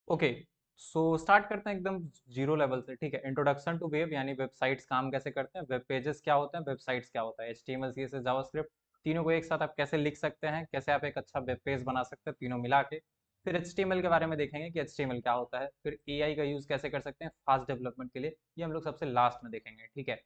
Okay, so start करते हैं एकदम जीरो लेवल से। ठीक है, इंट्रोडक्शन टू वेब यानी वेबसाइट्स काम कैसे करते हैं, वेब पेजेस क्या होते हैं, वेबसाइट्स क्या होता है, एचटीएमएल सीएसएस जावास्क्रिप्ट तीनों को एक साथ आप कैसे लिख सकते हैं, कैसे आप एक अच्छा वेब पेज बना सकते हैं तीनों मिला के। फिर एचटीएमएल के बारे में देखेंगे कि एचटीएमएल क्या होता है, फिर एआई का यूज़ कैसे कर सकते हैं फास्ट डेवलपमेंट के लिए, ये हम लोग सबसे लास्ट में देखेंगे। ठीक है,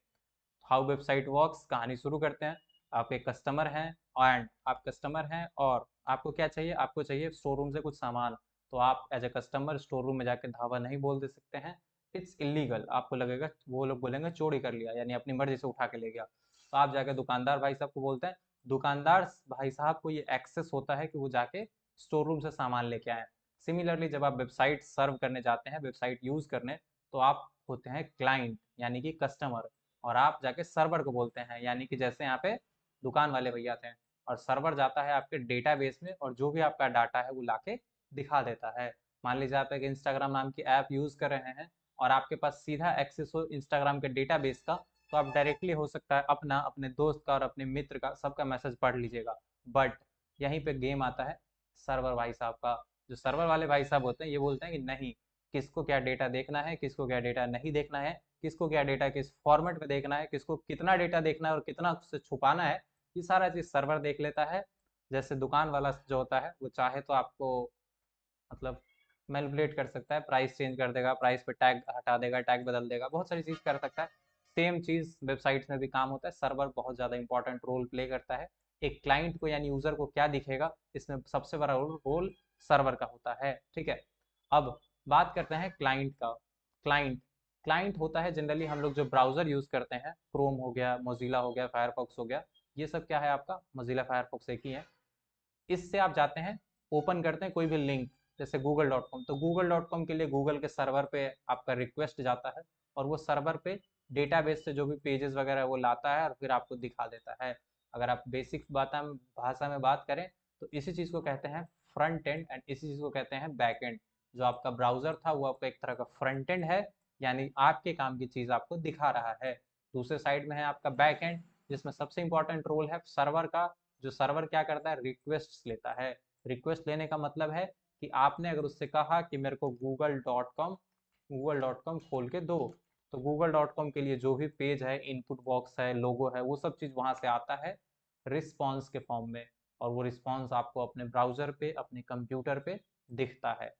हाउ वेबसाइट वर्क्स, कहानी शुरू करते हैं। आप एक कस्टमर हैं आप कस्टमर हैं और आपको क्या चाहिए, आपको चाहिए स्टोर रूम से कुछ सामान। तो आप as a customer store room में जाके धावा नहीं बोल दे सकते हैं, इट्स इलीगल। आपको लगेगा, वो लोग बोलेंगे चोरी कर लिया, यानी अपनी मर्जी से उठा के ले गया। तो आप जाके दुकानदार भाई साहब को बोलते हैं। दुकानदार भाई साहब को ये एक्सेस होता है कि वो जाके स्टोर रूम से सामान लेके आए। सिमिलरली जब आप वेबसाइट सर्व करने जाते हैं, वेबसाइट यूज़ करने, तो आप होते हैं क्लाइंट यानी कि कस्टमर, और आप जाके सर्वर को बोलते हैं, यानी कि जैसे यहाँ पे दुकान वाले भैया थे। और सर्वर जाता है आपके डेटाबेस में और जो भी आपका डाटा है वो लाके दिखा देता है। मान लीजिए आप एक इंस्टाग्राम नाम की ऐप यूज़ कर रहे हैं और आपके पास सीधा एक्सेस हो इंस्टाग्राम के डेटाबेस का, तो आप डायरेक्टली हो सकता है अपना, अपने दोस्त का और अपने मित्र का सबका मैसेज पढ़ लीजिएगा। बट यहीं पे गेम आता है सर्वर भाई साहब का। जो सर्वर वाले भाई साहब होते हैं ये बोलते हैं कि नहीं, किसको क्या डेटा देखना है, किसको क्या डेटा नहीं देखना है, किसको क्या डेटा किस फॉर्मेट में देखना है, किसको कितना डेटा देखना है और कितना उससे छुपाना है, ये सारा चीज़ सर्वर देख लेता है। जैसे दुकान वाला जो होता है वो चाहे तो आपको मतलब मैनिपुलेट कर सकता है, प्राइस चेंज कर देगा, प्राइस पे टैग हटा देगा, टैग बदल देगा, बहुत सारी चीज़ कर सकता है। सेम चीज़ वेबसाइट्स में भी काम होता है। सर्वर बहुत ज़्यादा इंपॉर्टेंट रोल प्ले करता है। एक क्लाइंट को यानी यूज़र को क्या दिखेगा, इसमें सबसे बड़ा रोल सर्वर का होता है। ठीक है, अब बात करते हैं क्लाइंट का। क्लाइंट क्लाइंट होता है जनरली हम लोग जो ब्राउज़र यूज़ करते हैं, क्रोम हो गया, मोजिला हो गया, फायरफॉक्स हो गया, ये सब क्या है आपका, मोजिला फायरफॉक्स एक ही है। इससे आप जाते हैं, ओपन करते हैं कोई भी लिंक, जैसे google.com, तो google.com के लिए गूगल के सर्वर पे आपका रिक्वेस्ट जाता है और वो सर्वर पे डेटाबेस से जो भी पेजेस वगैरह वो लाता है और फिर आपको दिखा देता है। अगर आप बेसिक भाषा में बात करें तो इसी चीज़ को कहते हैं फ्रंट एंड एंड इसी चीज़ को कहते हैं बैक एंड। जो आपका ब्राउज़र था वो आपका एक तरह का फ्रंट एंड है, यानी आपके काम की चीज़ आपको दिखा रहा है। दूसरे साइड में है आपका बैक एंड, जिसमें सबसे इंपॉर्टेंट रोल है सर्वर का। जो सर्वर क्या करता है, रिक्वेस्ट लेता है। रिक्वेस्ट लेने का मतलब है कि आपने अगर उससे कहा कि मेरे को गूगल.कॉम खोल के दो, तो गूगल.कॉम के लिए जो भी पेज है, इनपुट बॉक्स है, लोगो है, वो सब चीज़ वहाँ से आता है रिस्पॉन्स के फॉर्म में। और वो रिस्पॉन्स आपको अपने ब्राउज़र पे, अपने कंप्यूटर पे दिखता है।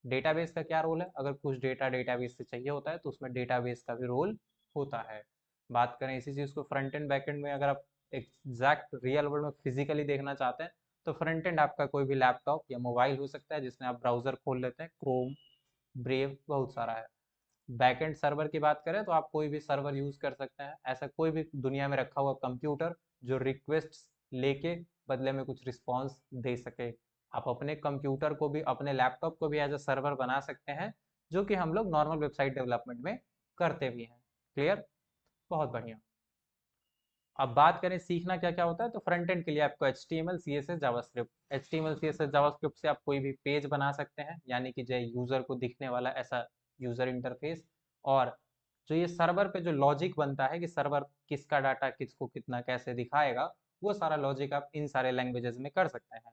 डेटाबेस का क्या रोल है, अगर कुछ डेटा डेटाबेस से चाहिए होता है तो उसमें डेटाबेस का भी रोल होता है। बात करें इसी चीज़ को फ्रंट एंड बैक एंड में, अगर आप एग्जैक्ट रियल वर्ल्ड में फिजिकली देखना चाहते हैं, तो फ्रंट एंड आपका कोई भी लैपटॉप या मोबाइल हो सकता है जिसमें आप ब्राउज़र खोल लेते हैं, क्रोम, ब्रेव, बहुत सारा है। बैकएंड सर्वर की बात करें तो आप कोई भी सर्वर यूज़ कर सकते हैं, ऐसा कोई भी दुनिया में रखा हुआ कंप्यूटर जो रिक्वेस्ट लेके बदले में कुछ रिस्पॉन्स दे सके। आप अपने कंप्यूटर को भी, अपने लैपटॉप को भी एज अ सर्वर बना सकते हैं, जो कि हम लोग नॉर्मल वेबसाइट डेवलपमेंट में करते भी हैं। क्लियर, बहुत बढ़िया। अब बात करें सीखना क्या क्या होता है, तो फ्रंट एंड के लिए आपको H T M L C S S JavaScript, H T M L C S S JavaScript से आप कोई भी पेज बना सकते हैं, यानी कि जो यूज़र को दिखने वाला ऐसा यूज़र इंटरफेस। और जो ये सर्वर पे जो लॉजिक बनता है कि सर्वर किसका डाटा किसको कितना कैसे दिखाएगा, वो सारा लॉजिक आप इन सारे लैंग्वेजेस में कर सकते हैं।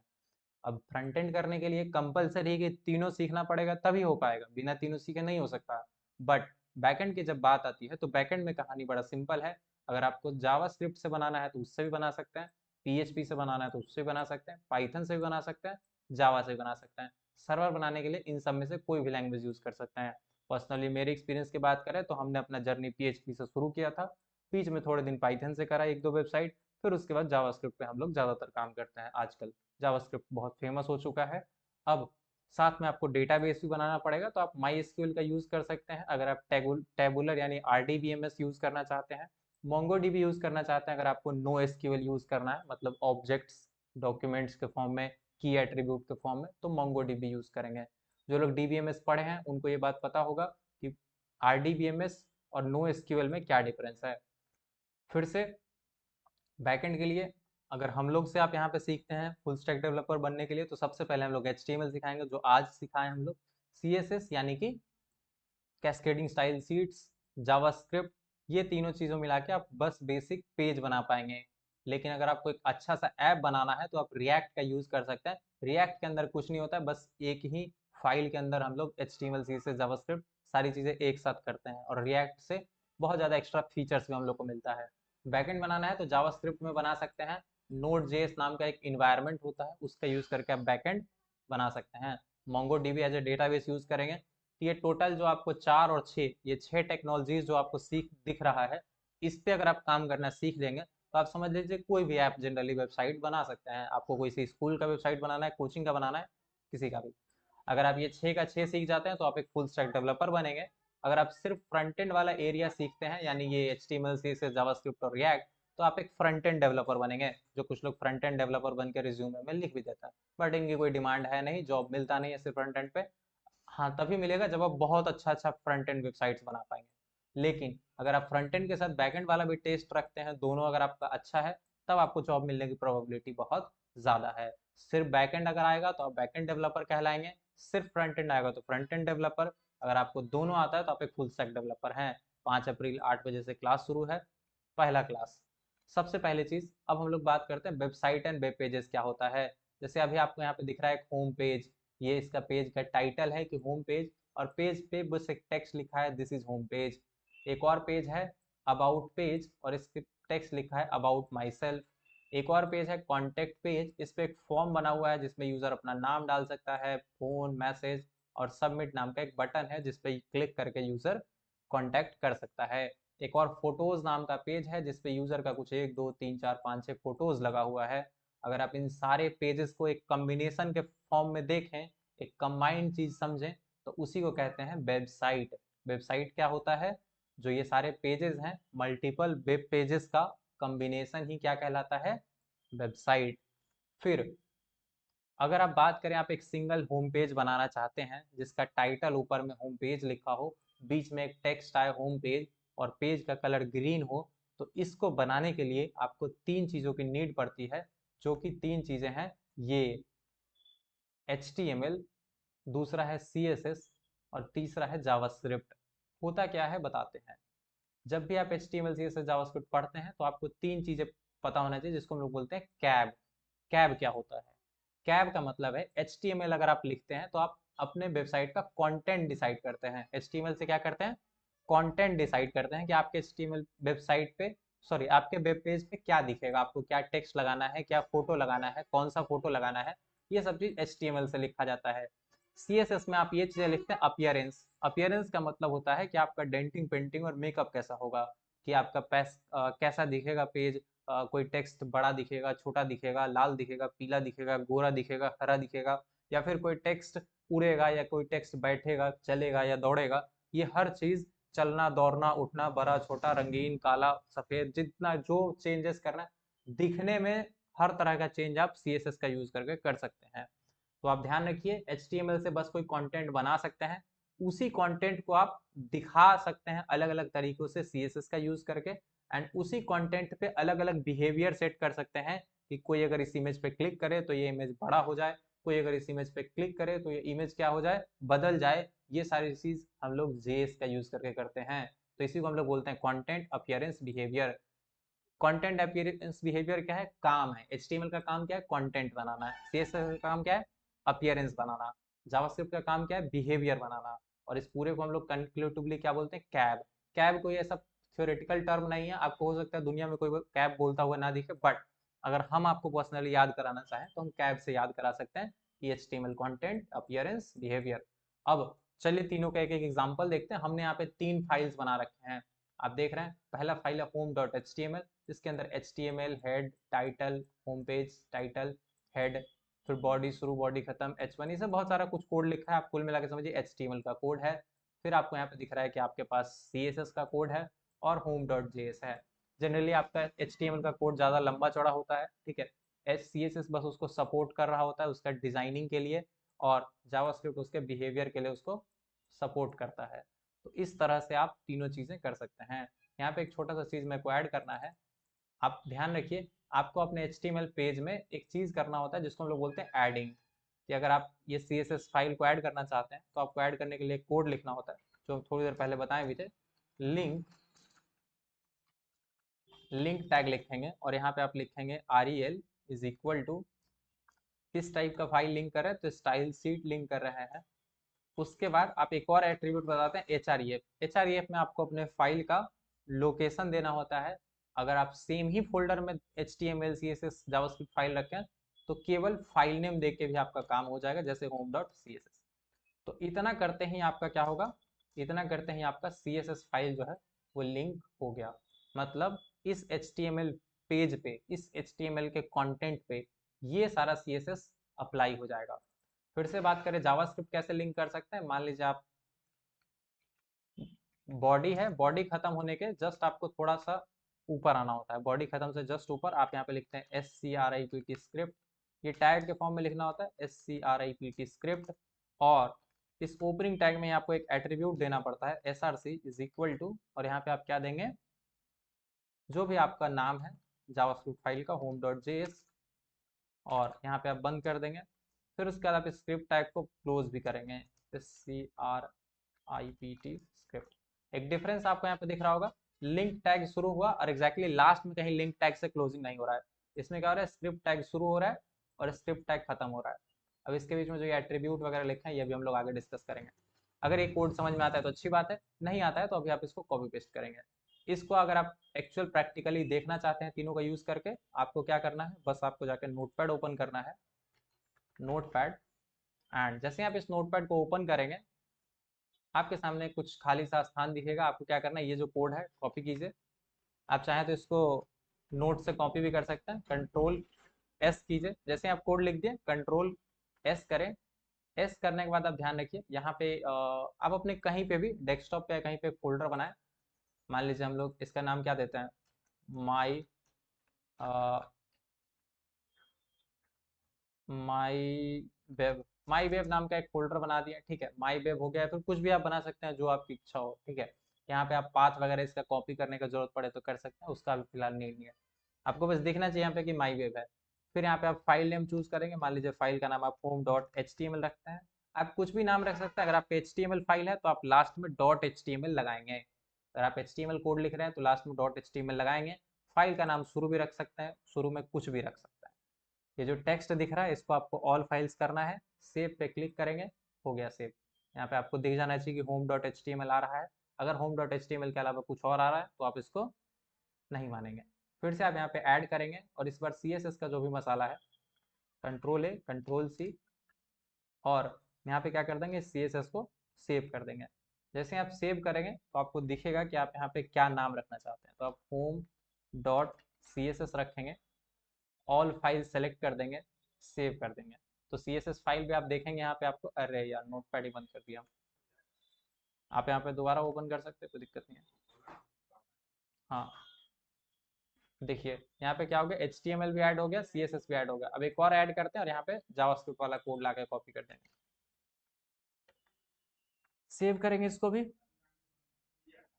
अब फ्रंट एंड करने के लिए कंपलसरी है कि तीनों सीखना पड़ेगा तभी हो पाएगा, बिना तीनों सीखे नहीं हो सकता। बट बैकएंड की जब बात आती है तो बैकएंड में कहानी बड़ा सिंपल है। अगर आपको जावा स्क्रिप्ट से बनाना है तो उससे भी बना सकते हैं, पीएचपी से बनाना है तो उससे भी बना सकते हैं, पाइथन से भी बना सकते हैं, जावा से भी बना सकते हैं। सर्वर बनाने के लिए इन सब में से कोई भी लैंग्वेज यूज़ कर सकते हैं। पर्सनली मेरे एक्सपीरियंस की बात करें तो हमने अपना जर्नी पीएचपी से शुरू किया था, बीच में थोड़े दिन पाइथन से करा एक दो वेबसाइट, फिर उसके बाद जावा स्क्रिप्ट पे हम लोग ज़्यादातर काम करते हैं आजकल। जावास्क्रिप्ट बहुत फेमस हो चुका है। अब साथ में आपको डेटाबेस भी बनाना पड़ेगा, तो आप माई एसक्यूएल का यूज़ कर सकते हैं अगर आप टेबुलर यानी आरडीबीएमएस यूज़ करना चाहते हैं। मोंगोडीबी यूज़ करना चाहते हैं अगर आपको नो एसक्यूएल यूज़ करना है, मतलब ऑब्जेक्ट्स डॉक्यूमेंट्स के फॉर्म में, की एट्रीब्यूट के फॉर्म में, तो मोंगोडीबी यूज़ करेंगे। जो लोग डीबीएमएस पढ़े हैं उनको ये बात पता होगा कि आरडीबीएमएस और नो एसक्यूएल में क्या डिफरेंस है। फिर से बैकएंड के लिए अगर हम लोग से आप यहाँ पे सीखते हैं फुल स्टैक डेवलपर बनने के लिए, तो सबसे पहले हम लोग HTML सिखाएंगे, जो आज सिखाएं हम लोग, CSS यानी कि कैस्केडिंग स्टाइल शीट्स, जावास्क्रिप्ट, ये तीनों चीज़ों मिला के आप बस बेसिक पेज बना पाएंगे। लेकिन अगर आपको एक अच्छा सा ऐप बनाना है तो आप रिएक्ट का यूज़ कर सकते हैं। रिएक्ट के अंदर कुछ नहीं होता है, बस एक ही फाइल के अंदर हम लोग HTML CSS जावास्क्रिप्ट सारी चीज़ें एक साथ करते हैं, और रिएक्ट से बहुत ज़्यादा एक्स्ट्रा फीचर्स भी हम लोग को मिलता है। बैकएंड बनाना है तो जावास्क्रिप्ट में बना सकते हैं, नोड जेएस नाम का एक इन्वायरमेंट होता है, उसका यूज़ करके आप बैकएंड बना सकते हैं। MongoDB as a database use करेंगे। तो ये टोटल जो आपको 4 और 6, ये 6 टेक्नोलॉजीज जो आपको सीख दिख रहा है, इस पे अगर आप काम करना सीख लेंगे तो आप समझ लीजिए कोई भी ऐप जनरली वेबसाइट बना सकते हैं। आपको कोई सी स्कूल का वेबसाइट बनाना है, कोचिंग का बनाना है, किसी का भी। अगर आप ये 6 का 6 सीख जाते हैं तो आप एक फुल स्टैक डेवलपर बनेंगे। अगर आप सिर्फ फ्रंट एंड वाला एरिया सीखते हैं, यानी ये HTML CSS जावास्क्रिप्ट और रिएक्ट, तो आप एक फ्रंट एंड डेवलपर बनेंगे, जो कुछ लोग फ्रंट एंड डेवलपर बन के रिज्यूमे में लिख भी देता है। बट इनकी कोई डिमांड है नहीं, जॉब मिलता नहीं है सिर्फ फ्रंट एंड पे। हाँ, तभी मिलेगा जब आप बहुत अच्छा फ्रंट एंड वेबसाइट्स बना पाएंगे। लेकिन अगर आप फ्रंट एंड के साथ बैक एंड वाला भी टेस्ट रखते हैं, दोनों अगर आपका अच्छा है, तब आपको जॉब मिलने की प्रोबेबिलिटी बहुत ज़्यादा है। सिर्फ बैक एंड अगर आएगा तो आप बैक एंड डेवलपर कहलाएंगे, सिर्फ फ्रंट एंड आएगा तो फ्रंट एंड डेवलपर। अगर आपको दोनों आता है तो आप एक फुल स्टैक डेवलपर हैं। 5 अप्रैल 8 बजे से क्लास शुरू है, पहला क्लास। सबसे पहले चीज़, अब हम लोग बात करते हैं वेबसाइट एंड वेब पेजेस क्या होता है। जैसे अभी आपको यहाँ पे दिख रहा है एक होम पेज, ये इसका पेज का टाइटल है कि होम पेज, और पेज पे बस एक टेक्स्ट लिखा है दिस इज होम पेज। एक और पेज है अबाउट पेज, और इस पे टेक्स्ट लिखा है अबाउट माई सेल्फ। एक और पेज है कॉन्टेक्ट पेज, इस पे एक फॉर्म बना हुआ है जिसमें यूजर अपना नाम डाल सकता है, फोन, मैसेज, और सबमिट नाम का एक बटन है जिसपे क्लिक करके यूजर कॉन्टैक्ट कर सकता है। एक और फोटोज नाम का पेज है जिसपे यूजर का कुछ 1 2 3 4 5 6 फोटोज लगा हुआ है। अगर आप इन सारे पेजेस को एक कॉम्बिनेशन के फॉर्म में देखें, एक कंबाइंड चीज समझें, तो उसी को कहते हैं वेबसाइट। वेबसाइट क्या होता है? जो ये सारे पेजेस हैं, मल्टीपल वेब पेजेस का कॉम्बिनेशन ही क्या कहलाता है? वेबसाइट। फिर अगर आप बात करें, आप एक सिंगल होम पेज बनाना चाहते हैं जिसका टाइटल ऊपर में होम पेज लिखा हो, बीच में एक टेक्स्ट आए होम पेज, और पेज का कलर ग्रीन हो, तो इसको बनाने के लिए आपको 3 चीज़ों की नीड पड़ती है, जो कि 3 चीज़ें हैं ये: HTML, दूसरा है CSS, और तीसरा है जावास्क्रिप्ट। होता क्या है बताते हैं। जब भी आप HTML CSS जावास्क्रिप्ट पढ़ते हैं तो आपको 3 चीज़ें पता होना चाहिए, जिसको हम लोग बोलते हैं कैब। कैब क्या होता है? कैब का मतलब है HTML अगर आप लिखते हैं तो आप अपने वेबसाइट का कंटेंट डिसाइड करते हैं। HTML से क्या करते हैं? कंटेंट डिसाइड करते हैं कि आपके HTML वेबसाइट पे, सॉरी, आपके वेब पेज पे क्या दिखेगा, आपको क्या टेक्स्ट लगाना है, क्या फोटो लगाना है, कौन सा फोटो लगाना है, ये सब चीज HTML से लिखा जाता है। CSS में आप ये चीजें लिखते हैं अपीयरेंस। अपीयरेंस का मतलब होता है कि आपका डेंटिंग पेंटिंग और मेकअप कैसा होगा, कि आपका कैसा दिखेगा पेज, कोई टेक्स्ट बड़ा दिखेगा, छोटा दिखेगा, लाल दिखेगा, पीला दिखेगा, गोरा दिखेगा, हरा दिखेगा, या फिर कोई टेक्स्ट उड़ेगा, या कोई टेक्स्ट बैठेगा, चलेगा या दौड़ेगा। ये हर चीज, चलना, दौड़ना, उठना, बड़ा, छोटा, रंगीन, काला, सफेद, जितना जो चेंजेस करना है दिखने में, हर तरह का चेंज आप CSS का यूज करके कर सकते हैं। तो आप ध्यान रखिए, HTML से बस कोई कंटेंट बना सकते हैं, उसी कंटेंट को आप दिखा सकते हैं अलग अलग तरीकों से CSS का यूज करके, एंड उसी कंटेंट पे अलग अलग बिहेवियर सेट कर सकते हैं, कि कोई अगर इस इमेज पे क्लिक करे तो ये इमेज बड़ा हो जाए, कोई अगर इस इमेज पे क्लिक करे तो ये इमेज क्या हो जाए, बदल जाए। ये सारी चीज हम लोग JS का यूज करके करते हैं। तो इसी को हम लोग बोलते हैं content appearance behaviour. Content appearance behaviour क्या है? काम है। HTML का काम क्या है? कंटेंट बनाना है। CSS का काम क्या है? अपीयरेंस बनाना। जावास्क्रिप्ट का काम क्या है? बिहेवियर बनाना। और इस पूरे को हम लोग कंक्लूटिवली क्या बोलते हैं? कैब। कैब कोई ऐसा थ्योरेटिकल टर्म नहीं है, आपको हो सकता है दुनिया में कोई कैब बोलता हुआ ना दिखे, बट अगर हम आपको पर्सनली याद कराना चाहें तो हम कैब से याद करा सकते हैं, कि HTML कंटेंट, अपीयरेंस, बिहेवियर। अब चलिए तीनों का एक एक एग्जांपल देखते हैं। हमने यहाँ पे 3 फाइल्स बना रखे हैं, आप देख रहे हैं। पहला फाइल है home.html, जिसके अंदर HTML, head, title, home page, title, head, फिर बॉडी शुरू, बॉडी खत्म, H1, ये सब बहुत सारा कुछ कोड लिखा है। आप कुल मिला के समझिए HTML का कोड है। फिर आपको यहाँ पे दिख रहा है कि आपके पास CSS का कोड है, और home.js है। जनरली आपका HTML का कोड ज़्यादा लंबा चौड़ा होता है, ठीक है। CSS बस उसको सपोर्ट कर रहा होता है उसका डिजाइनिंग के लिए, और जावास्क्रिप्ट उसके बिहेवियर के लिए उसको सपोर्ट करता है। तो इस तरह से आप तीनों चीज़ें कर सकते हैं। यहाँ पे एक छोटा सा चीज़ मेरे को ऐड करना है, आप ध्यान रखिए। आपको अपने HTML पेज में एक चीज़ करना होता है जिसको हम लोग बोलते हैं एडिंग, कि अगर आप ये CSS फाइल को ऐड करना चाहते हैं तो आपको ऐड करने के लिए कोड लिखना होता है, जो थोड़ी देर पहले बताए भी थे। लिंक, लिंक टैग लिखेंगे, और यहाँ पे आप लिखेंगे REL इज इक्वल टू, किस टाइप का फाइल लिंक कर रहे हैं, तो स्टाइल सीट लिंक कर रहे हैं, उसके बाद आप एक और एट्रीब्यूट बताते हैं HREF। HREF में आपको अपने फाइल का लोकेशन देना होता है। अगर आप सेम ही फोल्डर में HTML CSS जावास्क्रिप्ट फाइल रखें तो केवल फाइल नेम देख के भी आपका काम हो जाएगा, जैसे home.css। तो इतना करते ही आपका क्या होगा, इतना करते ही आपका CSS फाइल जो है वो लिंक हो गया। मतलब इस HTML पेज पे, इस HTML के कंटेंट पे ये सारा CSS अप्लाई हो जाएगा। फिर से बात करें जावास्क्रिप्ट कैसे लिंक कर सकते हैं। मान लीजिए आप बॉडी है, बॉडी खत्म होने के जस्ट आपको थोड़ा सा ऊपर आना होता है, बॉडी खत्म से जस्ट ऊपर आप यहाँ पे लिखते हैं SCRIPT स्क्रिप्ट। ये टैग के फॉर्म में लिखना होता है SCRIPT स्क्रिप्ट। और इस ओपनिंग टैग में आपको एक एट्रीब्यूट देना पड़ता है SRC इज इक्वल टू, और यहाँ पे आप क्या देंगे, जो भी आपका नाम है जावास्क्रिप्ट फाइल का home.js, और यहाँ पे आप बंद कर देंगे। फिर उसके बाद आप स्क्रिप्ट टैग को क्लोज भी करेंगे, SCRIPT स्क्रिप्ट। एक डिफरेंस आपको यहाँ पे दिख रहा होगा, लिंक टैग शुरू हुआ और एग्जैक्टली लास्ट में कहीं लिंक टैग से क्लोजिंग नहीं हो रहा है। इसमें क्या हो रहा है, स्क्रिप्ट टैग शुरू हो रहा है और स्क्रिप्ट टैग खत्म हो रहा है। अब इसके बीच में जो ये एट्रीब्यूट वगैरह लिखे हैं ये भी हम लोग आगे डिस्कस करेंगे। अगर ये कोड समझ में आता है तो अच्छी बात है, नहीं आता है तो अभी आप इसको कॉपी पेस्ट करेंगे। इसको अगर आप एक्चुअल प्रैक्टिकली देखना चाहते हैं तीनों का यूज करके, आपको क्या करना है, बस आपको जाकर नोटपैड ओपन करना है, नोटपैड। एंड जैसे आप इस नोटपैड को ओपन करेंगे आपके सामने कुछ खाली सा स्थान दिखेगा। आपको क्या करना है, ये जो कोड है कॉपी कीजिए। आप चाहें तो इसको नोट से कॉपी भी कर सकते हैं, कंट्रोल S कीजिए। जैसे आप कोड लिख दिए कंट्रोल S करें। एस करने के बाद आप ध्यान रखिए यहाँ पे आप अपने कहीं पे भी डेस्कटॉप पे या कहीं पे फोल्डर बनाएं। मान लीजिए हम लोग इसका नाम क्या देते हैं, माई माई वेब, माई वेब नाम का एक फोल्डर बना दिया, ठीक है। माई वेब हो गया, फिर कुछ भी आप बना सकते हैं जो आपकी इच्छा हो, ठीक है। यहाँ पे आप पाथ वगैरह इसका कॉपी करने का जरूरत पड़े तो कर सकते हैं, उसका भी फिलहाल नीड नहीं है। आपको बस देखना चाहिए यहाँ पे कि माई वेब है। फिर यहाँ पे आप फाइल नेम चूज करेंगे, मान लीजिए फाइल का नाम आप home.html रखते हैं। आप कुछ भी नाम रख सकते हैं। अगर आपका HTML फाइल है तो आप लास्ट में .html लगाएंगे। अगर आप HTML कोड लिख रहे हैं तो लास्ट में .html लगाएंगे। फाइल का नाम शुरू भी रख सकते हैं, शुरू में कुछ भी रख सकते हैं। ये जो टेक्स्ट दिख रहा है इसको आपको ऑल फाइल्स करना है, सेव पे क्लिक करेंगे, हो गया सेव। यहाँ पे आपको दिख जाना चाहिए कि home.html आ रहा है। अगर home.html के अलावा कुछ और आ रहा है तो आप इसको नहीं मानेंगे। फिर से आप यहाँ पे ऐड करेंगे और इस बार CSS का जो भी मसाला है कंट्रोल A कंट्रोल C, और यहाँ पे क्या कर देंगे, CSS को सेव कर देंगे। जैसे आप सेव करेंगे तो आपको दिखेगा कि आप यहाँ पे क्या नाम रखना चाहते हैं। तो आप home.css रखेंगे, ऑल फाइल सेलेक्ट कर देंगे, सेव कर देंगे। तो CSS फाइल भी आप देखेंगे यहाँ पे आपको, अरे यार नोटपैड ही बंद कर दिया। आप यहाँ पे दोबारा ओपन कर सकते हैं, कोई दिक्कत नहीं है। हाँ देखिए यहाँ पे क्या हो गया, HTML भी ऐड हो गया, CSS भी ऐड हो गया। अब एक और ऐड करते हैं और यहाँ पे जावास्क्रिप्ट वाला कोड ला के कॉपी कर देंगे, सेव करेंगे इसको भी,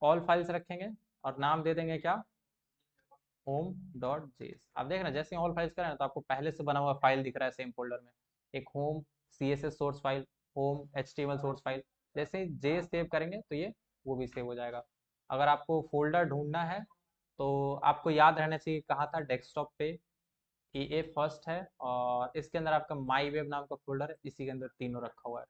ऑल फाइल्स रखेंगे और नाम दे देंगे क्या, home.js। आप देख रहे हैं जैसे ऑल फाइल्स करें तो आपको पहले से बना हुआ फाइल दिख रहा है सेम फोल्डर में, एक home CSS source file, home HTML source file. जैसे ही JS सेव करेंगे तो ये वो भी सेव हो जाएगा। अगर आपको फोल्डर ढूंढना है तो आपको याद रहना चाहिए कहाँ था, डेस्कटॉप पे EA फर्स्ट है और इसके अंदर आपका माई वेब नाम का फोल्डर है, इसी के अंदर तीनों रखा हुआ है,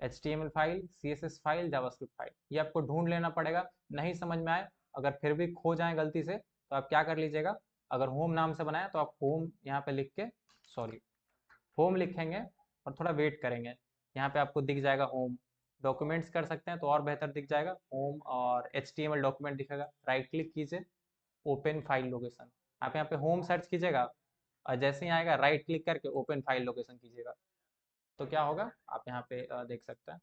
HTML file, CSS file, JavaScript file. ये आपको ढूंढ लेना पड़ेगा। नहीं समझ में आए, अगर फिर भी खो जाए गलती से तो आप क्या कर लीजिएगा, अगर होम नाम से बनाया तो आप होम यहाँ पे लिख के, सॉरी होम लिखेंगे और थोड़ा वेट करेंगे, यहाँ पे आपको दिख जाएगा होम। डॉक्यूमेंट्स कर सकते हैं तो और बेहतर दिख जाएगा, होम और HTML डॉक्यूमेंट दिखेगा। राइट क्लिक कीजिए, ओपन फाइल लोकेशन, आप यहाँ पे होम सर्च कीजिएगा और जैसे ही आएगा राइट क्लिक करके ओपन फाइल लोकेशन कीजिएगा। तो क्या होगा आप यहाँ पे देख सकते हैं।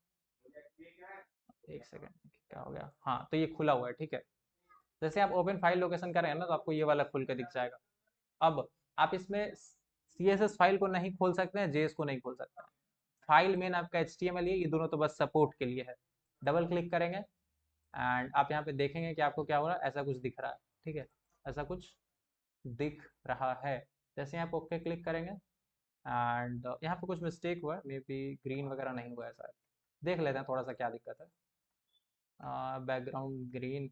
एक सेकेंड, क्या हो गया, हाँ तो ये खुला हुआ है, ठीक है। जैसे आप ओपन फाइल लोकेशन करें ना तो आपको ये वाला खुल के दिख जाएगा। अब आप इसमें CSS फाइल को नहीं खोल सकते हैं, JS को नहीं खोल सकते हैं। फाइल मेन आपका HTML है, ये दोनों तो बस सपोर्ट के लिए है। डबल क्लिक करेंगे एंड आप यहाँ पे देखेंगे कि आपको क्या हो रहा है, ऐसा कुछ दिख रहा है, ठीक है, ऐसा कुछ दिख रहा है। जैसे आप ओके क्लिक करेंगे एंड यहाँ पे कुछ मिस्टेक हुआ है, मे बी ग्रीन वगैरह नहीं हुआ है शायद, देख लेते हैं थोड़ा सा क्या दिक्कत है। बैकग्राउंड ग्रीन,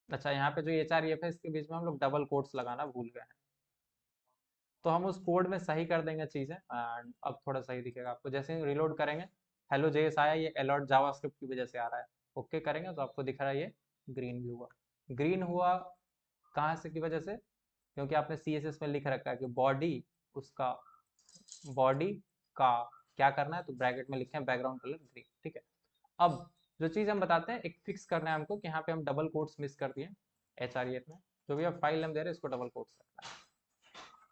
अच्छा यहाँ पे जो HREF है इसके बीच में हम लोग डबल कोट्स लगाना भूल गए हैं। तो हम उस कोड में सही कर देंगे चीज़ें एंड अब थोड़ा सही दिखेगा आपको। जैसे ही रिलोड करेंगे, हेलो जेएस आया, ये अलर्ट जावास्क्रिप्ट की वजह से आ रहा है। ओके करेंगे तो आपको दिख रहा है ये ग्रीन भी हुआ। ग्रीन हुआ कहाँ से की वजह से? क्योंकि आपने CSS में लिख रखा है कि बॉडी, उसका बॉडी का क्या करना है, तो ब्रैकेट में लिखे हैं बैकग्राउंड कलर ग्रीन। ठीक है, अब जो चीज़ हम बताते हैं, एक फिक्स करना है हमको कि यहाँ पे हम डबल कोट्स मिस कर दिए HREF में। जो भी आप फाइल हम दे रहे हैं इसको डबल कोट्स रखना है।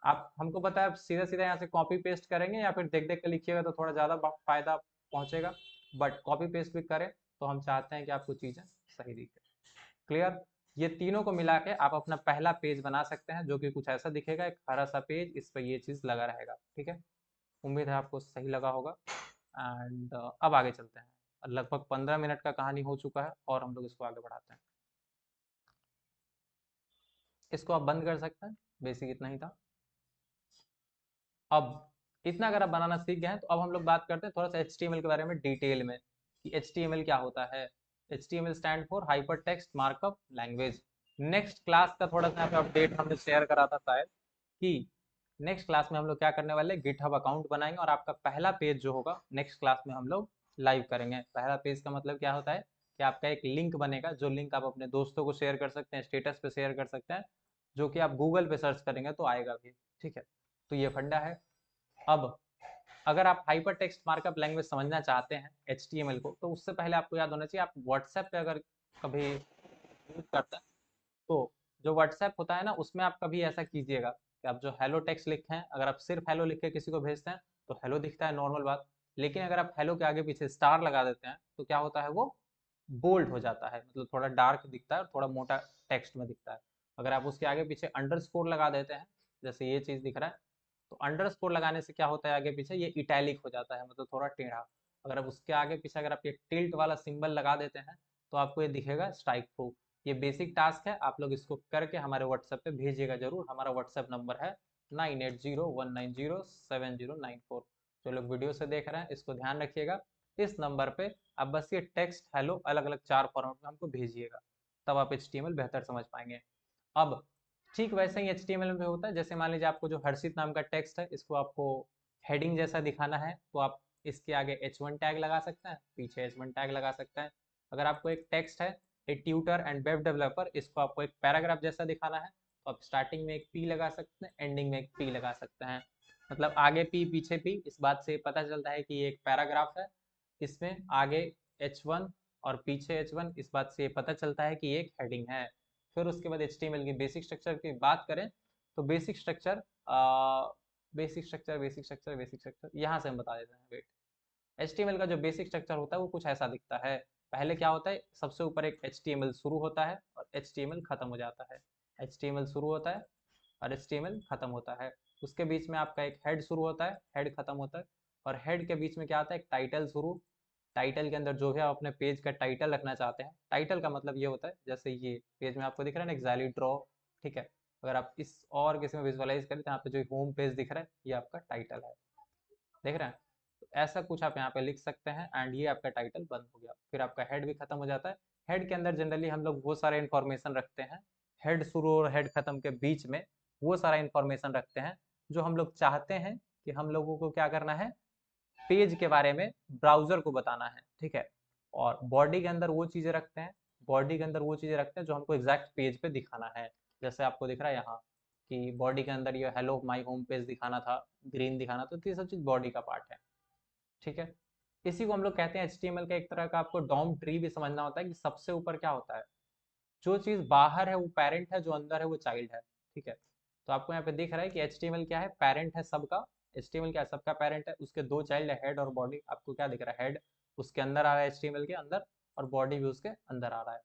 आप हमको पता है सीधा सीधा यहाँ से कॉपी पेस्ट करेंगे या फिर देख देख के लिखिएगा तो थोड़ा ज़्यादा फायदा पहुँचेगा, बट कॉपी पेस्ट भी करें तो हम चाहते हैं कि आपको चीज़ें सही दिखे। क्लियर? ये तीनों को मिला के आप अपना पहला पेज बना सकते हैं, जो कि कुछ ऐसा दिखेगा, एक हरा सा पेज, इस पर ये चीज़ लगा रहेगा। ठीक है, उम्मीद है आपको सही लगा होगा। एंड अब आगे चलते हैं। लगभग 15 मिनट का कहानी हो चुका है और हम लोग इसको आगे बढ़ाते हैं। इसको आप बंद कर सकते हैं, बेसिक इतना ही था। अब इतना अगर आप बनाना सीख गए हैं तो अब हम लोग बात करते हैं थोड़ा सा HTML के बारे में डिटेल में कि HTML क्या होता है। HTML stand for hyper text markup language. Next class का थोड़ा सा यहाँ पे अपडेट हमने शेयर करा था शायद, कि नेक्स्ट क्लास में हम लोग क्या करने वाले, गिटहब अकाउंट बनाएंगे और आपका पहला पेज जो होगा नेक्स्ट क्लास में हम लोग लाइव करेंगे। पहला पेज का मतलब क्या होता है कि आपका एक लिंक बनेगा, जो लिंक आप अपने दोस्तों को शेयर कर सकते हैं, स्टेटस पे शेयर कर सकते हैं, जो कि आप गूगल पे सर्च करेंगे तो आएगा भी। ठीक है, तो ये फंडा है। अब अगर आप हाइपर टेक्स्ट मार्कअप लैंग्वेज समझना चाहते हैं HTML को, तो उससे पहले आपको याद होना चाहिए, आप व्हाट्सएप पे अगर कभी यूज करते हैं तो जो व्हाट्सएप होता है ना, उसमें आप कभी ऐसा कीजिएगा कि आप जो हेलो टेक्स्ट लिखे हैं, अगर आप सिर्फ हेलो लिख के किसी को भेजते हैं तो हेलो दिखता है, नॉर्मल बात। लेकिन अगर आप हेलो के आगे पीछे स्टार लगा देते हैं तो क्या होता है, वो बोल्ड हो जाता है, मतलब थोड़ा डार्क दिखता है और थोड़ा मोटा टेक्स्ट में दिखता है। अगर आप उसके आगे पीछे अंडरस्कोर लगा देते हैं, जैसे ये चीज़ दिख रहा है, तो अंडरस्कोर लगाने से क्या होता है, आगे पीछे ये इटैलिक हो जाता है, मतलब थोड़ा टेढ़ा। अगर आप उसके आगे पीछे अगर आप ये टिल्ट वाला सिंबल लगा देते हैं तो आपको ये दिखेगा स्ट्राइक थ्रू। ये बेसिक टास्क है, आप लोग इसको करके हमारे व्हाट्सएप पे भेजिएगा जरूर। हमारा व्हाट्सएप नंबर है 9801907094। जो लोग वीडियो से देख रहे हैं इसको ध्यान रखिएगा, इस नंबर पे आप बस ये टेक्स्ट हेलो अलग अलग 4 फॉर्मेट में हमको भेजिएगा, तब आप HTML बेहतर समझ पाएंगे। अब ठीक वैसे ही HTML में होता है, जैसे मान लीजिए आपको जो हर्षित नाम का टेक्स्ट है, इसको आपको हेडिंग जैसा दिखाना है तो आप इसके आगे H1 टैग लगा सकते हैं, पीछे H1 टैग लगा सकते हैं। अगर आपको एक टेक्स्ट है, ए ट्यूटर एंड वेब डेवलपर, इसको आपको एक पैराग्राफ जैसा दिखाना है तो आप स्टार्टिंग में एक P लगा सकते हैं, एंडिंग में एक P लगा सकते हैं। मतलब आगे P पीछे P, इस बात से पता चलता है कि ये एक पैराग्राफ है, इसमें आगे H1 और पीछे H1, इस बात से ये पता चलता है कि ये एक हेडिंग है। फिर उसके बाद HTML की बेसिक स्ट्रक्चर की बात करें तो बेसिक स्ट्रक्चर यहाँ से हम बता देते हैं। वेट, HTML का जो बेसिक स्ट्रक्चर होता है वो कुछ ऐसा दिखता है। पहले क्या होता है, सबसे ऊपर एक HTML शुरू होता है और HTML खत्म हो जाता है। HTML शुरू होता है और HTML खत्म होता है। उसके बीच में आपका एक हेड शुरू होता है, हेड खत्म होता है, और हेड के बीच में क्या आता है, एक टाइटल शुरू। टाइटल के अंदर जो भी आप अपने पेज का टाइटल रखना चाहते हैं, टाइटल का मतलब ये होता है, जैसे ये पेज में आपको दिख रहा है ना एक्जैली ड्रॉ, ठीक है, अगर आप इस और किसी में विजुअलाइज करें तो यहाँ पे जो होम पेज दिख रहा है ये आपका टाइटल है, देख रहे हैं? तो ऐसा कुछ आप यहाँ पे लिख सकते हैं एंड ये आपका टाइटल बंद हो गया। फिर आपका हेड भी खत्म हो जाता है। हेड के अंदर जनरली हम लोग वो सारा इन्फॉर्मेशन रखते हैं, हेड शुरू और हेड खत्म के बीच में वो सारा इन्फॉर्मेशन रखते हैं जो हम लोग चाहते हैं कि हम लोगों को क्या करना है, पेज के बारे में ब्राउजर को बताना है। ठीक है, और बॉडी के अंदर वो चीज़ें रखते हैं, बॉडी के अंदर वो चीज़ें रखते हैं जो हमको एग्जैक्ट पेज पे दिखाना है। जैसे आपको दिख रहा है यहाँ कि बॉडी के अंदर ये हेलो माई होम पेज दिखाना था, ग्रीन दिखाना था, तो ये सब चीज़ बॉडी का पार्ट है। ठीक है, इसी को हम लोग कहते हैं HTML का एक तरह का, आपको डॉम ट्री भी समझना होता है कि सबसे ऊपर क्या होता है, जो चीज़ बाहर है वो पेरेंट है, जो अंदर है वो चाइल्ड है। ठीक है, तो आपको यहाँ पे दिख रहा है कि HTML क्या है, पेरेंट है सबका। HTML क्या है, सबका पेरेंट है, उसके दो चाइल्ड है, हेड और बॉडी। आपको क्या दिख रहा है, हेड उसके अंदर आ रहा है HTML के अंदर, और बॉडी भी उसके अंदर आ रहा है।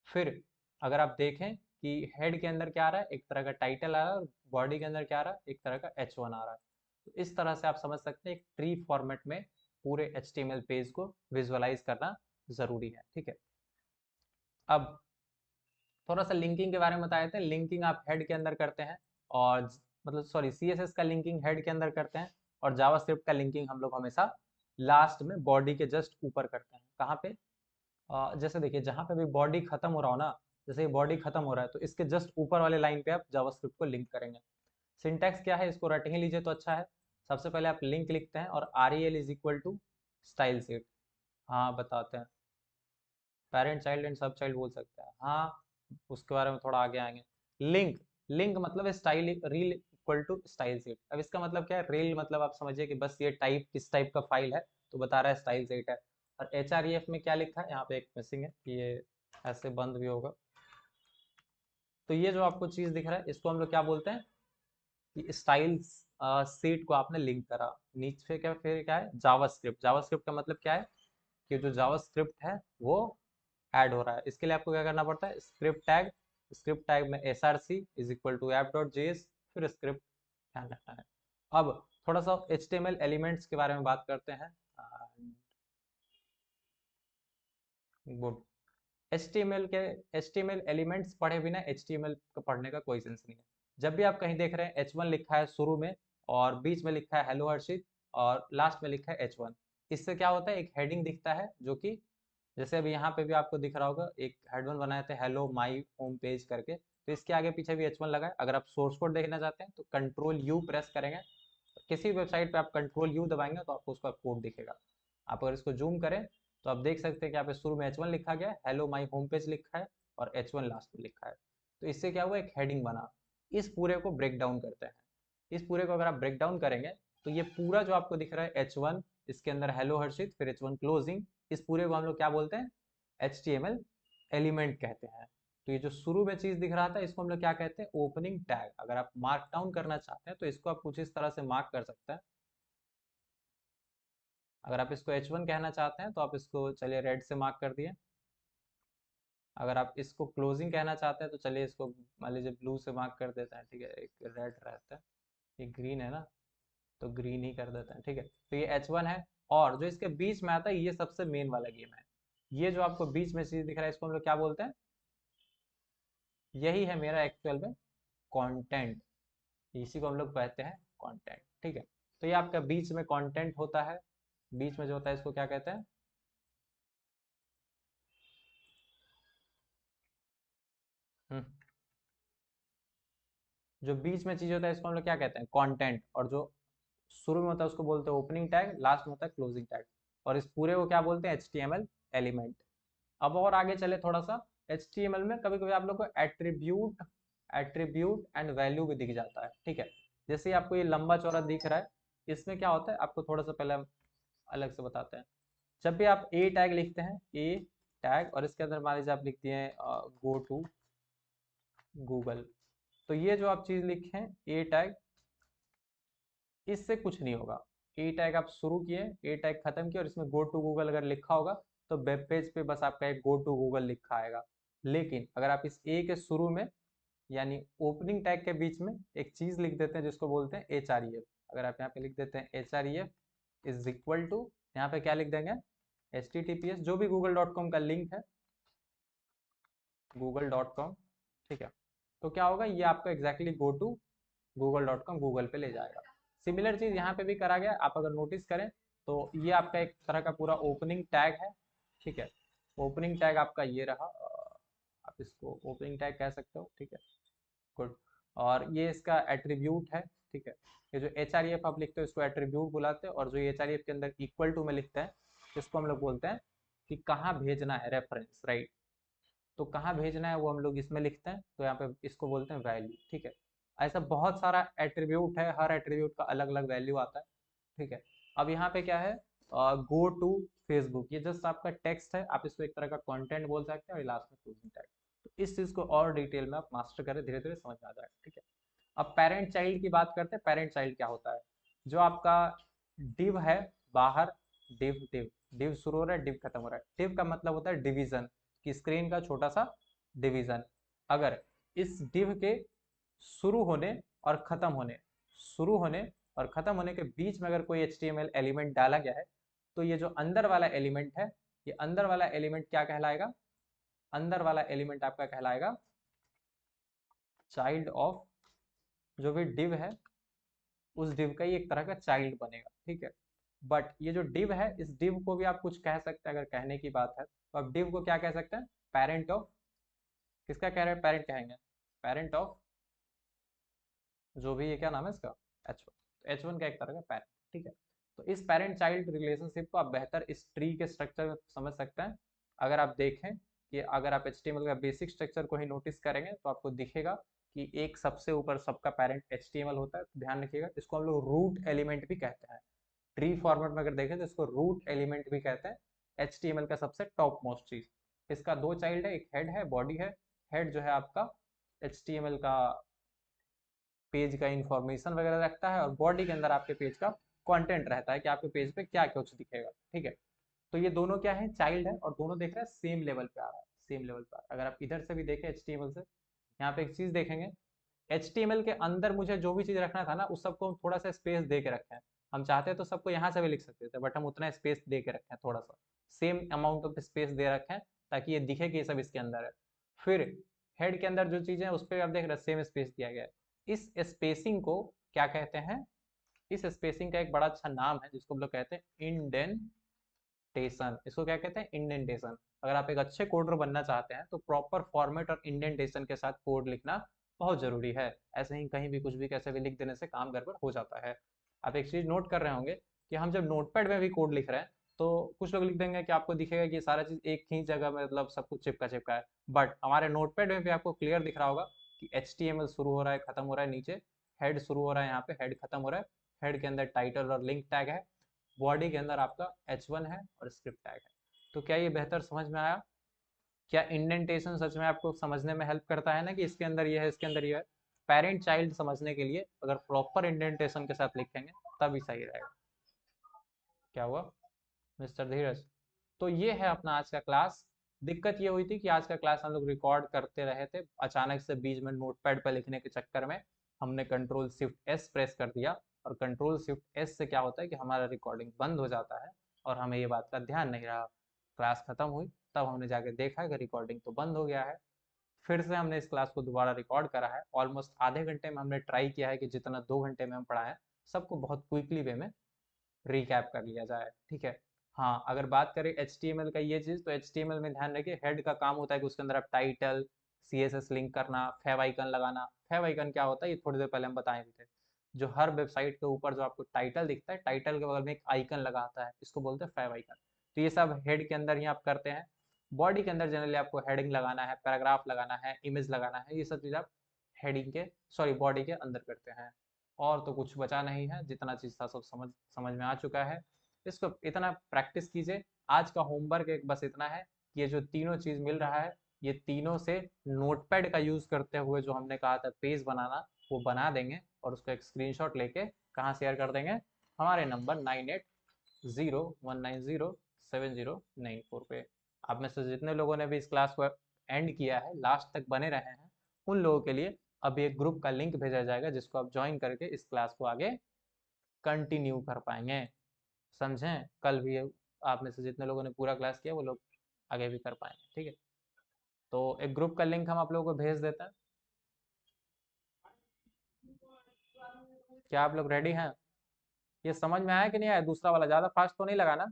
फिर अगर आप देखें कि हेड के अंदर क्या आ रहा है, एक तरह का टाइटल आ रहा है, और बॉडी के अंदर क्या आ रहा है, एक तरह का H1 आ रहा है। तो इस तरह से आप समझ सकते हैं एक ट्री फॉर्मेट में पूरे HTML पेज को विजुअलाइज करना ज़रूरी है। ठीक है, अब थोड़ा सा लिंकिंग के बारे में बता देते हैं। लिंकिंग आप हेड के अंदर करते हैं, और मतलब सॉरी CSS का लिंकिंग हेड के अंदर करते हैं, और जावास्क्रिप्ट का लिंकिंग हम लोग हमेशा लास्ट में बॉडी के जस्ट ऊपर करते हैं। कहाँ पे, जैसे देखिए जहाँ पे भी बॉडी खत्म हो रहा हो ना, जैसे ये बॉडी खत्म हो रहा है तो इसके जस्ट ऊपर वाले लाइन पे आप जावास्क्रिप्ट को लिंक करेंगे। सिंटैक्स क्या है इसको रट ही लीजिए तो अच्छा है। सबसे पहले आप लिंक लिखते हैं और REL is equal to style sheet. हाँ बताते हैं, parent child and sub child बोल सकते हैं, हाँ उसके बारे में थोड़ा आगे आएंगे। लिंक, लिंक मतलब style rel equal to style sheet. अब इसका मतलब क्या है, रील मतलब आप समझिए कि बस ये टाइप किस टाइप का फाइल है, तो बता रहा है स्टाइल शीट है। और HREF में क्या लिखा है, यहाँ पे एक मिसिंग है कि ये ऐसे बंद भी होगा। तो ये जो आपको चीज दिख रहा है इसको हम लोग क्या बोलते हैं कि स्टाइल शीट को आपने लिंक करा। नीचे क्या फिर क्या है, जावास्क्रिप्ट। जावास्क्रिप्ट का मतलब क्या है कि जो जावास्क्रिप्ट है वो ऐड हो रहा है। इसके लिए आपको क्या करना पड़ता है, स्क्रिप्ट टैग, स्क्रिप्ट टैग में src is equal to app.js, फिर स्क्रिप्ट ध्यान रखना है। अब थोड़ा सा HTML एलिमेंट्स के बारे में बात करते हैं। गुड। HTML एलिमेंट्स पढ़े बिना HTML को पढ़ने का कोई सेंस नहीं है। जब भी आप कहीं देख रहे हैं H1 लिखा है शुरू में, और बीच में लिखा है हेलो हर्षित, और लास्ट में लिखा है H1, इससे क्या होता है, एक हेडिंग दिखता है जो कि जैसे अभी यहाँ पे भी आपको दिख रहा होगा, एक हेडवन बनाए थे हेलो माई होम पेज करके, तो इसके आगे पीछे भी H1 लगा है। अगर आप सोर्स कोड देखना चाहते हैं तो Ctrl+U प्रेस करेंगे, किसी वेबसाइट पे आप Ctrl+U दबाएंगे तो आपको उसका कोड दिखेगा। आप अगर इसको जूम करें तो आप देख सकते हैं कि यहाँ पे शुरू में H1 लिखा गया है, हेलो माई होम पेज लिखा है, और H1 लास्ट में लिखा है। तो इससे क्या हुआ, एक हेडिंग बना। इस पूरे को ब्रेक डाउन करते हैं। इस पूरे को अगर आप ब्रेक डाउन करेंगे तो ये पूरा जो आपको दिख रहा है H1, इसके अंदर हेलो हर्षित, फिर H1 क्लोजिंग, इस पूरे को हम लोग क्या बोलते हैं, HTML एलिमेंट कहते हैं। तो ये जो शुरू में चीज दिख रहा था इसको हम लोग क्या कहते हैं, ओपनिंग टैग। अगर आप मार्क डाउन करना चाहते हैं तो इसको आप कुछ इस तरह से मार्क कर सकते हैं। अगर आप इसको H1 कहना चाहते हैं तो आप इसको चलिए रेड से मार्क कर दिए। अगर आप इसको क्लोजिंग कहना चाहते हैं तो चलिए इसको मान लीजिए ब्लू से मार्क कर देते हैं, ठीक है, एक रेड रहता है, ये ग्रीन है ना, तो ग्रीन ही कर देते हैं, ठीक है। तो ये H1 है, और जो इसके बीच में आता है ये सबसे मेन वाला गेम है। ये जो आपको बीच में चीज दिख रहा है इसको हम लोग क्या बोलते हैं, यही है मेरा एक्चुअल में कंटेंट। इसी को हम लोग कहते हैं कंटेंट, ठीक है। तो ये आपका बीच में कंटेंट होता है, बीच में जो होता है इसको क्या कहते हैं, हम्म, जो बीच में चीज होता है इसको हम लोग क्या कहते हैं, कंटेंट। और जो शुरू में होता है उसको बोलते हैं ओपनिंग टैग, लास्ट में होता है क्लोजिंग टैग, और इस पूरे को क्या बोलते हैं, HTML एलिमेंट। अब और आगे चले थोड़ा सा, HTML में कभी कभी आप लोग को एट्रीब्यूट, एट्रीब्यूट एंड वैल्यू भी दिख जाता है, ठीक है। जैसे आपको ये लंबा चौड़ा दिख रहा है, इसमें क्या होता है आपको थोड़ा सा पहले हम अलग से बताते हैं। जब भी आप ए टैग लिखते हैं, ए टैग, और इसके अंदर मान लीजिए आप लिखते हैं गो टू गूगल, तो ये जो आप चीज लिखे हैं ए टैग, इससे कुछ नहीं होगा। ए टैग आप शुरू किए, ए टैग खत्म किए, और इसमें गो टू गूगल अगर लिखा होगा तो वेब पेज पे बस आपका एक गो टू गूगल लिखा आएगा। लेकिन अगर आप इस ए के शुरू में यानी ओपनिंग टैग के बीच में एक चीज लिख देते हैं जिसको बोलते हैं HREF, अगर आप यहाँ पे लिख देते हैं HREF इज इक्वल टू, यहाँ पे क्या लिख देंगे, HTTPS, जो भी google.com का लिंक है, google.com, ठीक है। तो क्या होगा, ये आपको exactly go to google.com Google पे ले जाएगा। सिमिलर चीज यहाँ पे भी करा गया, आप अगर नोटिस करें तो ये आपका एक तरह का पूरा ओपनिंग टैग है, ठीक है। ओपनिंग टैग आपका ये रहा, आप इसको ओपनिंग टैग कह सकते हो, ठीक है, गुड। और ये इसका एट्रीब्यूट है, ठीक है। ये जो HREF आप लिखते हो इसको एट्रीब्यूट बुलाते हैं, और जो HREF के अंदर इक्वल टू में लिखते हैं इसको हम लोग बोलते हैं कि कहाँ भेजना है, रेफरेंस, राइट। तो कहाँ भेजना है वो हम लोग इसमें लिखते हैं, तो यहाँ पे इसको बोलते हैं वैल्यू, ठीक है। ऐसा बहुत सारा एट्रीब्यूट है, हर एट्रीब्यूट का अलग अलग वैल्यू आता है, ठीक है। अब यहाँ पे क्या है, गो टू फेसबुक, ये जस्ट आपका टेक्स्ट है, आप इसको एक तरह का कंटेंट बोल सकते हैं, और लास्ट में क्लोजिंग टैग। तो इस चीज को और डिटेल में आप मास्टर करें, धीरे धीरे समझ में आ जाएगा, ठीक है। अब पेरेंट चाइल्ड की बात करते हैं। पेरेंट चाइल्ड क्या होता है, जो आपका डिव है बाहर, डिव डिव डिव शुरू हो रहा है, डिव खत्म हो रहा है। डिव का मतलब होता है डिवीजन, कि स्क्रीन का छोटा सा डिवीजन। अगर इस डिव के शुरू होने और खत्म होने, शुरू होने और खत्म होने के बीच में अगर कोई HTML एलिमेंट डाला गया है, तो ये जो अंदर वाला एलिमेंट है, ये अंदर वाला एलिमेंट क्या कहलाएगा, अंदर वाला एलिमेंट आपका कहलाएगा चाइल्ड ऑफ, जो भी डिव है उस डिव का ही एक तरह का चाइल्ड बनेगा, ठीक है। बट ये जो डिव है, इस डिव को भी आप कुछ कह सकते हैं, अगर कहने की बात है तो आप डिव को क्या कह सकते हैं, पेरेंट ऑफ, किसका कह रहे हैं, पेरेंट कहेंगे, पेरेंट ऑफ जो भी ये क्या नाम है इसका, H1। H1 का एक तरह का पेरेंट, ठीक है। तो इस पेरेंट चाइल्ड रिलेशनशिप को आप बेहतर इस ट्री के स्ट्रक्चर में समझ सकते हैं। अगर आप देखें कि अगर आप HTML का बेसिक स्ट्रक्चर को ही नोटिस करेंगे तो आपको दिखेगा कि एक सबसे ऊपर सबका पेरेंट HTML होता है। तो ध्यान रखिएगा, इसको हम लोग रूट एलिमेंट भी कहते हैं। ट्री फॉर्मेट में अगर देखें तो इसको रूट एलिमेंट भी कहते हैं। HTML का सबसे टॉप मोस्ट चीज, इसका दो चाइल्ड है, एक हेड है, बॉडी है। हेड जो है आपका HTML का पेज का इंफॉर्मेशन वगैरह रखता है, और बॉडी के अंदर आपके पेज का कंटेंट रहता है कि आपके पेज पे क्या कुछ दिखेगा, ठीक है। तो ये दोनों क्या है, चाइल्ड है, और दोनों देख रहे हैं सेम लेवल पे आ रहा है, सेम लेवल पे आ रहा है। अगर आप इधर से भी देखें HTML से, यहाँ पे एक चीज देखेंगे, HTML के अंदर मुझे जो भी चीज रखना था ना, उस सबको हम थोड़ा सा स्पेस दे के रखे हैं। हम चाहते हैं तो सबको यहाँ से भी लिख सकते थे, बट हम उतना स्पेस दे के रखे हैं, थोड़ा सा सेम अमाउंट ऑफ स्पेस दे रखे हैं, ताकि ये दिखे कि ये सब इसके अंदर है। फिर हेड के अंदर जो चीजें हैं उस पर आप देख रहे हैं सेम स्पेस दिया गया है। इस स्पेसिंग को क्या कहते हैं, इस स्पेसिंग का एक बड़ा अच्छा नाम है जिसको हम लोग कहते हैं इंडेंटेशन। इसको क्या कहते हैं, इंडेंटेशन। अगर आप एक अच्छे कोडर बनना चाहते हैं तो प्रॉपर फॉर्मेट और इंडेंटेशन के साथ कोड लिखना बहुत जरूरी है। ऐसे ही कहीं भी कुछ भी कैसे भी लिख देने से काम गड़बड़ हो जाता है। आप एक चीज नोट कर रहे होंगे कि हम जब नोटपैड में भी कोड लिख रहे हैं तो कुछ लोग लिख देंगे कि आपको दिखेगा कि सारा चीज एक ही जगह में, मतलब सब कुछ चिपका चिपका है। बट हमारे नोटपैड में भी आपको क्लियर दिख रहा होगा कि HTML शुरू हो रहा है, खत्म हो रहा है नीचे, हेड शुरू हो रहा है यहाँ पे, हेड खत्म हो रहा है, हेड के अंदर टाइटल और लिंक टैग है, बॉडी के अंदर आपका H1 है और स्क्रिप्ट टैग है। तो क्या ये बेहतर समझ में आया? क्या इंडेंटेशन सच में आपको समझने में हेल्प करता है ना, कि इसके अंदर ये है, इसके अंदर ये है। पेरेंट चाइल्ड समझने के लिए अगर प्रॉपर इंडेंटेशन के साथ लिखेंगे तभी सही रहेगा। क्या हुआ मिस्टर धीरज? तो ये है अपना आज का क्लास। दिक्कत ये हुई थी कि आज का क्लास हम लोग रिकॉर्ड करते रहे थे, अचानक से बीच में नोटपैड पर लिखने के चक्कर में हमने कंट्रोल शिफ्ट एस प्रेस कर दिया, और कंट्रोल शिफ्ट एस से क्या होता है कि हमारा रिकॉर्डिंग बंद हो जाता है, और हमें ये बात का ध्यान नहीं रहा। क्लास खत्म हुई तब हमने जाके देखा कि रिकॉर्डिंग तो बंद हो गया है। फिर से हमने इस क्लास को दोबारा रिकॉर्ड करा है, ऑलमोस्ट आधे घंटे में हमने ट्राई किया है कि जितना 2 घंटे में हम पढ़ाएं सबको बहुत क्विकली वे में रिकैप कर लिया जाए, ठीक है। हाँ, अगर बात करें HTML का ये चीज़, तो HTML में ध्यान रखिए, हेड का काम होता है कि उसके अंदर आप टाइटल, CSS लिंक करना, फेव आइकन लगाना। फेव आइकन क्या होता है ये थोड़ी देर पहले हम बताए भी थे। जो हर वेबसाइट के ऊपर जो आपको टाइटल दिखता है, टाइटल के बगल में एक आइकन लगा आता है, इसको बोलते हैं फेव आइकन। तो ये सब हेड के अंदर ही आप करते हैं। बॉडी के अंदर जनरली आपको हेडिंग लगाना है, पैराग्राफ लगाना है, इमेज लगाना है, ये सब चीज़ आप हेडिंग के, सॉरी, बॉडी के अंदर करते हैं। और तो कुछ बचा नहीं है, जितना चीज़ था सब समझ समझ में आ चुका है। इसको इतना प्रैक्टिस कीजिए। आज का होमवर्क एक बस इतना है कि ये जो तीनों चीज़ मिल रहा है, ये तीनों से नोटपैड का यूज़ करते हुए जो हमने कहा था पेज बनाना, वो बना देंगे, और उसको एक स्क्रीनशॉट लेके कहाँ शेयर कर देंगे, हमारे नंबर 9801907094 पे। आप में से जितने लोगों ने भी इस क्लास को एंड किया है, लास्ट तक बने रहे हैं, उन लोगों के लिए अभी एक ग्रुप का लिंक भेजा जाएगा, जिसको आप ज्वाइन करके इस क्लास को आगे कंटिन्यू कर पाएंगे। समझें? कल भी आप में से जितने लोगों ने पूरा क्लास किया वो लोग आगे भी कर पाएंगे, ठीक है। तो एक ग्रुप का लिंक हम आप लोगों को भेज देते हैं। क्या आप लोग रेडी हैं? ये समझ में आया कि नहीं आया? दूसरा वाला ज़्यादा फास्ट तो नहीं लगा ना?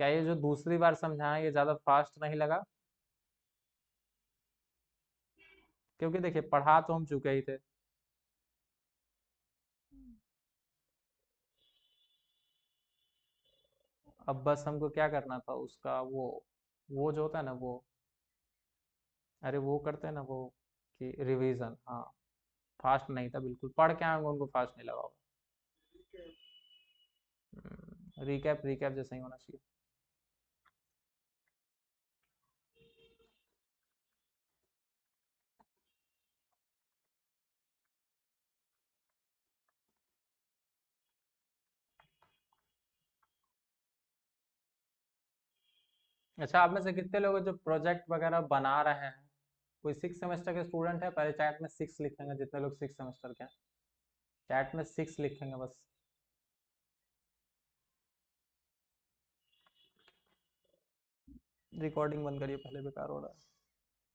क्या ये जो दूसरी बार समझाया ये ज़्यादा फास्ट नहीं लगा? क्योंकि देखिए, पढ़ा तो हम चुके ही थे। अब बस हमको क्या करना था, उसका वो जो होता है ना वो, अरे वो करते हैं ना वो, कि रिवीजन। हाँ, फास्ट नहीं था बिल्कुल, पढ़ के आएंगे उनको फास्ट नहीं लगा होगा। रिकैप रिकैप जैसा ही होना चाहिए। अच्छा, आप में से कितने लोग हैं जो प्रोजेक्ट वगैरह बना रहे हैं? कोई 6 सेमेस्टर के स्टूडेंट है? पहले चैट में 6 लिखेंगे, जितने लोग 6 सेमेस्टर के हैं चैट में 6 लिखेंगे बस। रिकॉर्डिंग बंद करिए पहले, बेकार हो रहा है।